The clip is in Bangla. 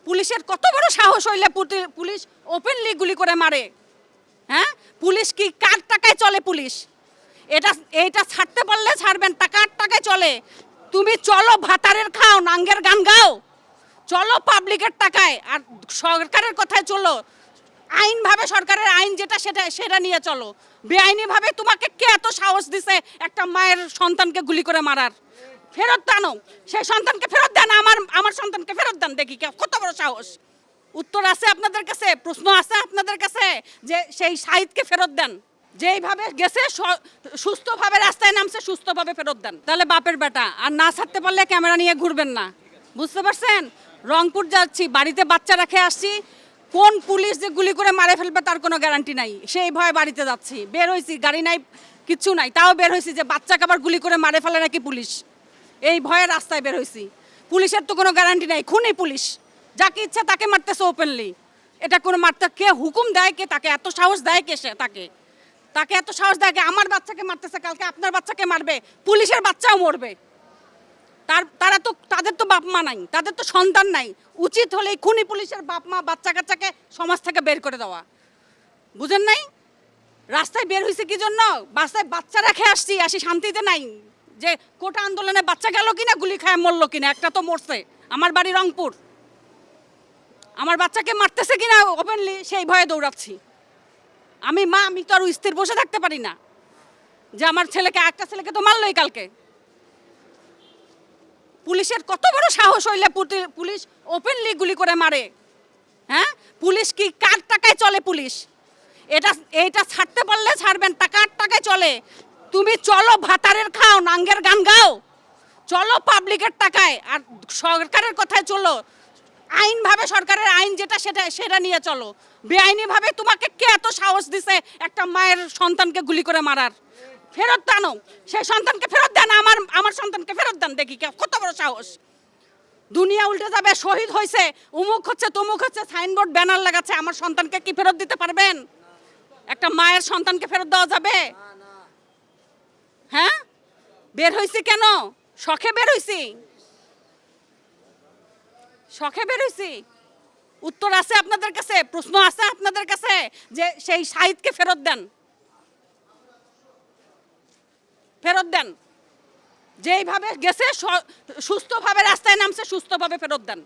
পুলিশের কত বড় সাহস হইলে পুলিশ ওপেনলি গুলি করে মারে? হ্যাঁ, পুলিশ কি কার টাকায় চলে? পুলিশ এইটা ছাড়তে পারলে ছাড়বেন, টাকার টাকায় চলে। তুমি চলো ভাতারের খাও, নাঙ্গের গান গাও, চলো পাবলিকের টাকায়, আর সরকারের কথায় চলো। আইনভাবে সরকারের আইন যেটা সেটা নিয়ে চলো। বেআইনিভাবে তোমাকে কে এত সাহস দিছে একটা মায়ের সন্তানকে গুলি করে মারার? ফেরত দানো, সেই সন্তানকে ফেরত দেন, আমার সন্তানকে ফেরত দেন। দেখি কত বড় সাহস। উত্তর আছে আপনাদের কাছে? প্রশ্ন আছে আপনাদের কাছে যে সেই শাহিদকে ফেরত দেন? যেইভাবে গেছে সুস্থভাবে রাস্তায় নামছে, সুস্থভাবে ফেরত দেন। তাহলে বাপের বেটা, আর না ছাড়তে পারলে ক্যামেরা নিয়ে ঘুরবেন না। বুঝতে পারছেন? রংপুর যাচ্ছি, বাড়িতে বাচ্চা রেখে আসছি, কোন পুলিশ যে গুলি করে মারে ফেলবে তার কোনো গ্যারান্টি নাই। সেই ভয়ে বাড়িতে যাচ্ছি, বের হয়েছি, গাড়ি নাই, কিচ্ছু নাই, তাও বের হয়েছি যে বাচ্চাকে আবার গুলি করে মারে ফেলে নাকি পুলিশ। এই ভয়ে রাস্তায় বের হয়েছি। পুলিশের তো কোনো গ্যারান্টি নাই, খুনি পুলিশ, যাকে ইচ্ছা তাকে মারতেছে ওপেনলি। এটা কোনো মারতে কে হুকুম দেয়? কে তাকে এত সাহস দেয়? কে সে? তাকে এত সাহস দেয়? আমার বাচ্চাকে মারতেছে, কালকে আপনার বাচ্চাকে মারবে, পুলিশের বাচ্চাও মরবে। তাদের তো বাপ মা নাই, তাদের তো সন্তান নাই। উচিত হলে খুনি পুলিশের বাপ মা বাচ্চা কাচ্চাকে সমাজ থেকে বের করে দেওয়া। বুঝেন নাই? রাস্তায় বের হয়েছে কি জন্য? বাসায় বাচ্চা রেখে আসি শান্তিতে নাই। যে কোটা আন্দোলনে বাচ্চা গেল কিনা, গুলি খায় মরলো কিনা, একটা তো মরছে। আমার বাড়ি রংপুর, আমার বাচ্চাকে মারতেছে কিনা ওপেনলি, সেই ভয়ে দৌড়াচ্ছি। আমি মা, আমি তো আর স্থির বসে থাকতে পারি না যে আমার ছেলেকে, একটা ছেলেকে তো মারলোই কালকে। পুলিশের কত বড় সাহস হইলে পুলিশ ওপেনলি গুলি করে মারে? হ্যাঁ, পুলিশ কি কার টাকায় চলে? পুলিশ এইটা ছাড়তে পারলে ছাড়বেন, টাকার টাকায় চলে। তুমি চলো ভাতারের খাও, নাঙ্গের গান গাও, চলো পাবলিকের টাকায়, আর সরকারের কথায় চলো। আইনভাবে সরকারের আইন যেটা সেটা নিয়ে চলো। বেআইনিভাবে তোমাকে কে এত সাহস দিছে একটা মায়ের সন্তানকে গুলি করে মারার? ফেরত দানো, সেই সন্তানকে ফেরত দেন, আমার সন্তানকে ফেরত দেন। দেখি কত বড় সাহস। দুনিয়া উল্টে যাবে, শহীদ হয়েছে, উমুক হচ্ছে, তমুক হচ্ছে, সাইনবোর্ড ব্যানার লাগাচ্ছে, আমার সন্তানকে কি ফেরত দিতে পারবেন? একটা মায়ের সন্তানকে ফেরত দেওয়া যাবে? হ্যাঁ, বের হয়েছি কেন? শখে বের হয়েছি, শখে বের হয়েছি। উত্তর আছে আপনাদের কাছে? প্রশ্ন আছে আপনাদের কাছে যে সেই শাহিদকে ফেরত দেন, ফেরত দেন। যেইভাবে গেছে সুস্থভাবে রাস্তায় নামছে, সুস্থভাবে ফেরত দেন।